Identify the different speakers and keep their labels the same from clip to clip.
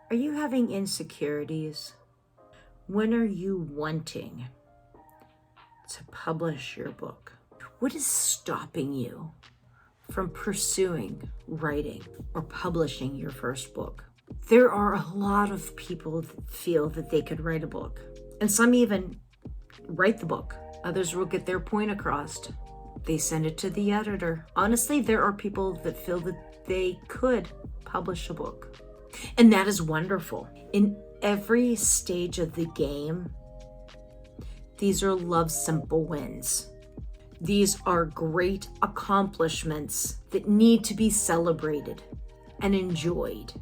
Speaker 1: Are you having insecurities? When are you wanting to publish your book? What is stopping you from pursuing writing or publishing your first book? There are a lot of people that feel that they could write a book, and some even write the book. Others will get their point across. They send it to the editor. Honestly, there are people that feel that they could publish a book, and that is wonderful. In every stage of the game, these are love simple wins. These are great accomplishments that need to be celebrated and enjoyed.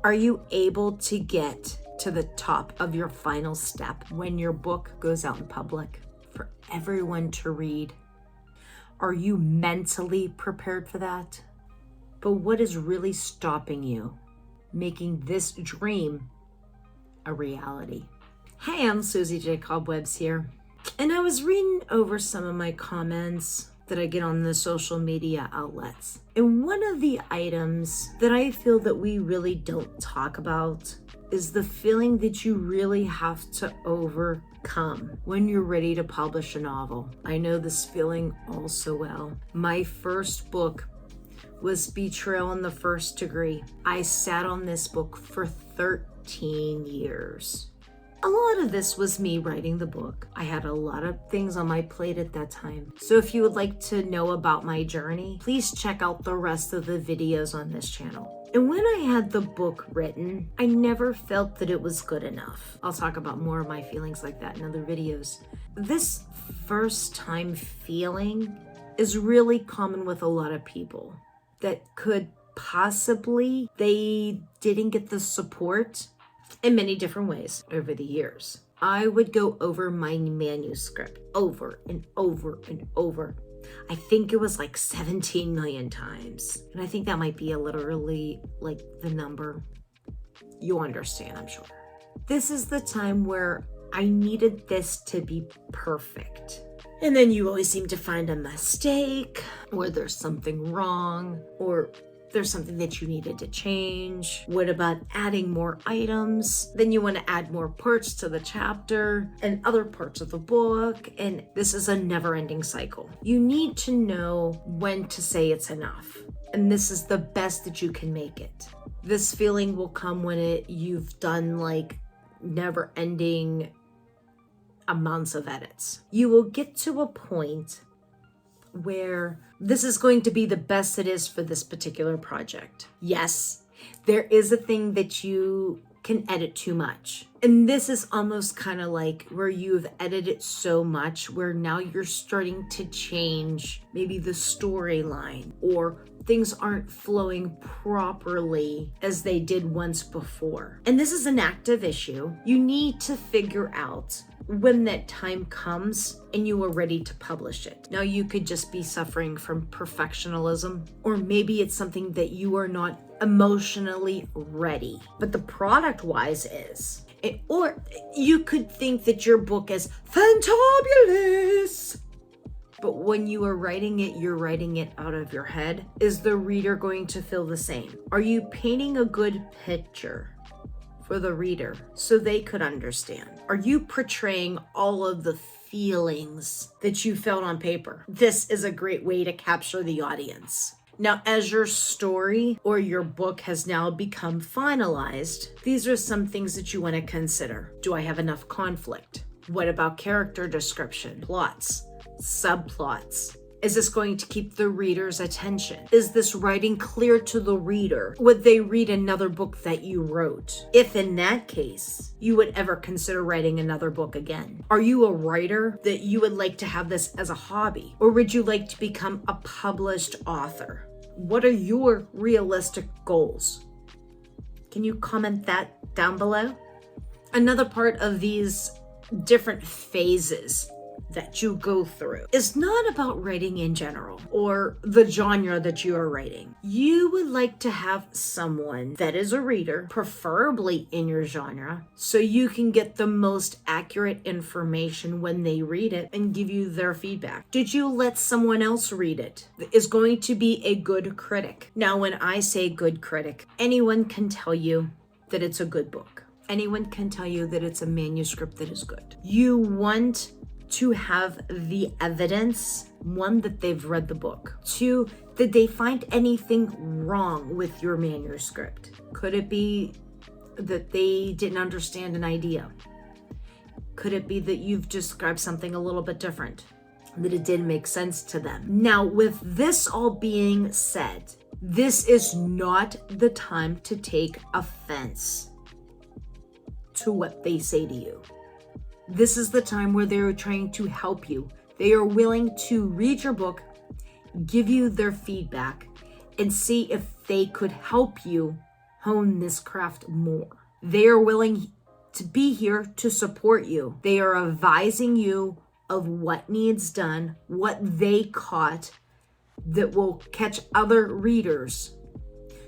Speaker 1: Are you able to get to the top of your final step when your book goes out in public for everyone to read? Are you mentally prepared for that? But what is really stopping you making this dream a reality? Hey, I'm Susie J. Cobwebs here. And I was reading over some of my comments that I get on the social media outlets. And one of the items that I feel that we really don't talk about is the feeling that you really have to overcome when you're ready to publish a novel. I know this feeling all so well. My first book was Betrayal in the First Degree. I sat on this book for 13 years. A lot of this was me writing the book. I had a lot of things on my plate at that time. So if you would like to know about my journey, please check out the rest of the videos on this channel. And when I had the book written, I never felt that it was good enough. I'll talk about more of my feelings like that in other videos. This first time feeling is really common with a lot of people that could possibly, they didn't get the support in many different ways over the years. I would go over my manuscript over and over and over. I think it was like 17 million times. And I think that might be literally like the number. You understand, I'm sure. This is the time where I needed this to be perfect. And then you always seem to find a mistake, or there's something wrong, or there's something that you needed to change. What about adding more items? Then you want to add more parts to the chapter and other parts of the book. And this is a never-ending cycle. You need to know when to say it's enough. And this is the best that you can make it. This feeling will come when you've done like never-ending amounts of edits. You will get to a point where this is going to be the best it is for this particular project. Yes, there is a thing that you can edit too much. And this is almost kind of like where you've edited so much where now you're starting to change maybe the storyline, or things aren't flowing properly as they did once before. And this is an active issue. You need to figure out when that time comes and you are ready to publish it. Now, you could just be suffering from perfectionism, or maybe it's something that you are not emotionally ready, but the product wise is. Or you could think that your book is fantabulous, but when you are writing it, you're writing it out of your head. Is the reader going to feel the same? Are you painting a good picture for the reader so they could understand? Are you portraying all of the feelings that you felt on paper? This is a great way to capture the audience. Now, as your story or your book has now become finalized, these are some things that you want to consider. Do I have enough conflict? What about character description, plots, subplots? Is this going to keep the reader's attention? Is this writing clear to the reader? Would they read another book that you wrote? If in that case, you would ever consider writing another book again. Are you a writer that you would like to have this as a hobby? Or would you like to become a published author? What are your realistic goals? Can you comment that down below? Another part of these different phases that you go through is not about writing in general or the genre that you are writing. You would like to have someone that is a reader, preferably in your genre, so you can get the most accurate information when they read it and give you their feedback. Did you let someone else read it? Is going to be a good critic. Now, when I say good critic, anyone can tell you that it's a good book. Anyone can tell you that it's a manuscript that is good. You want to have the evidence, one, that they've read the book. Two, did they find anything wrong with your manuscript? Could it be that they didn't understand an idea? Could it be that you've described something a little bit different, that it didn't make sense to them? Now, with this all being said, this is not the time to take offense to what they say to you. This is the time where they're trying to help you. They are willing to read your book, give you their feedback, and see if they could help you hone this craft more. They are willing to be here to support you. They are advising you of what needs done, what they caught that will catch other readers,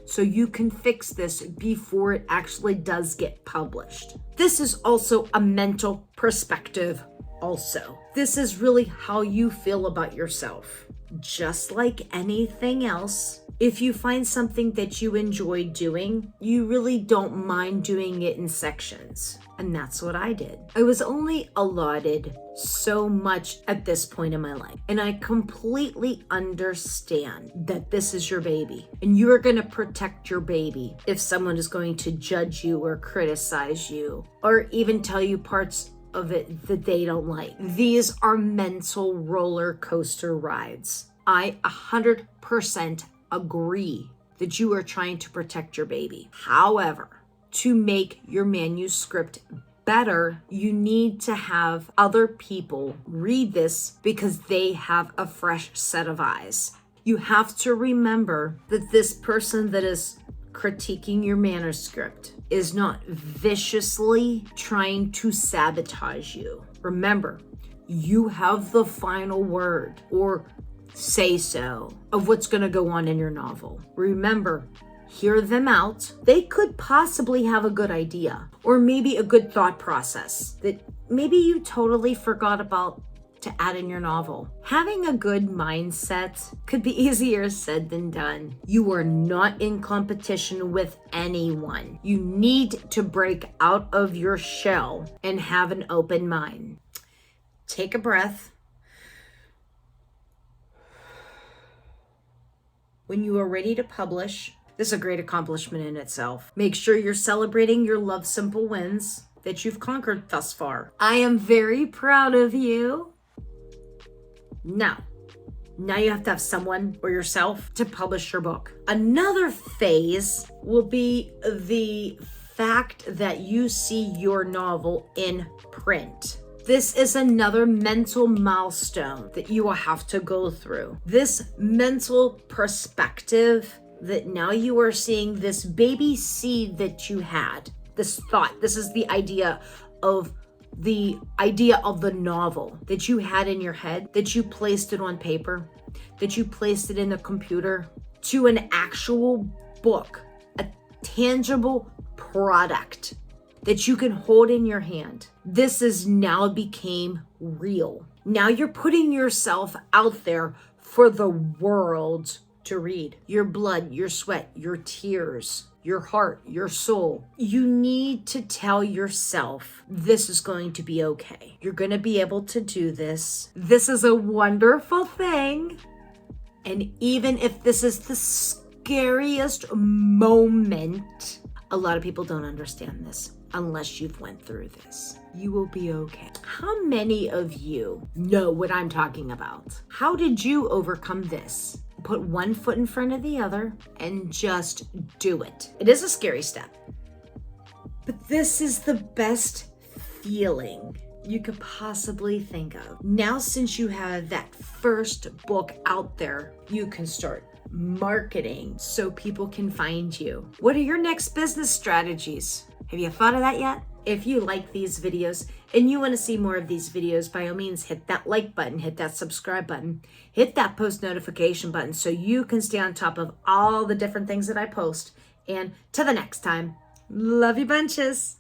Speaker 1: so you can fix this before it actually does get published. This is also a mental perspective also. This is really how you feel about yourself. Just like anything else, if you find something that you enjoy doing, you really don't mind doing it in sections. And that's what I did. I was only allotted so much at this point in my life. And I completely understand that this is your baby and you are going to protect your baby if someone is going to judge you or criticize you or even tell you parts of it that they don't like. These are mental roller coaster rides. I 100% agree that you are trying to protect your baby. However, to make your manuscript better, you need to have other people read this because they have a fresh set of eyes. You have to remember that this person that is critiquing your manuscript is not viciously trying to sabotage you. Remember, you have the final word or say so of what's going to go on in your novel. Remember, hear them out. They could possibly have a good idea or maybe a good thought process that maybe you totally forgot about to add in your novel. Having a good mindset could be easier said than done. You are not in competition with anyone. You need to break out of your shell and have an open mind. Take a breath. When you are ready to publish, this is a great accomplishment in itself. Make sure you're celebrating your love simple wins that you've conquered thus far. I am very proud of you. Now you have to have someone or yourself to publish your book. Another phase will be the fact that you see your novel in print. This is another mental milestone that you will have to go through. This mental perspective that now you are seeing this baby seed that you had, this thought, this is the idea of the novel that you had in your head, that you placed it on paper, that you placed it in a computer, to an actual book, a tangible product that you can hold in your hand. This is now became real. Now you're putting yourself out there for the world to read. Your blood, your sweat, your tears, your heart, your soul. You need to tell yourself this is going to be okay. You're going to be able to do this. This is a wonderful thing. And even if this is the scariest moment, a lot of people don't understand this unless you've went through this. You will be okay. How many of you know what I'm talking about? How did you overcome this? Put one foot in front of the other and just do it. It is a scary step, but this is the best feeling you could possibly think of. Now, since you have that first book out there, you can start marketing so people can find you. What are your next business strategies? Have you thought of that yet? If you like these videos and you want to see more of these videos, by all means, hit that like button, hit that subscribe button, hit that post notification button so you can stay on top of all the different things that I post. And till the next time, love you bunches.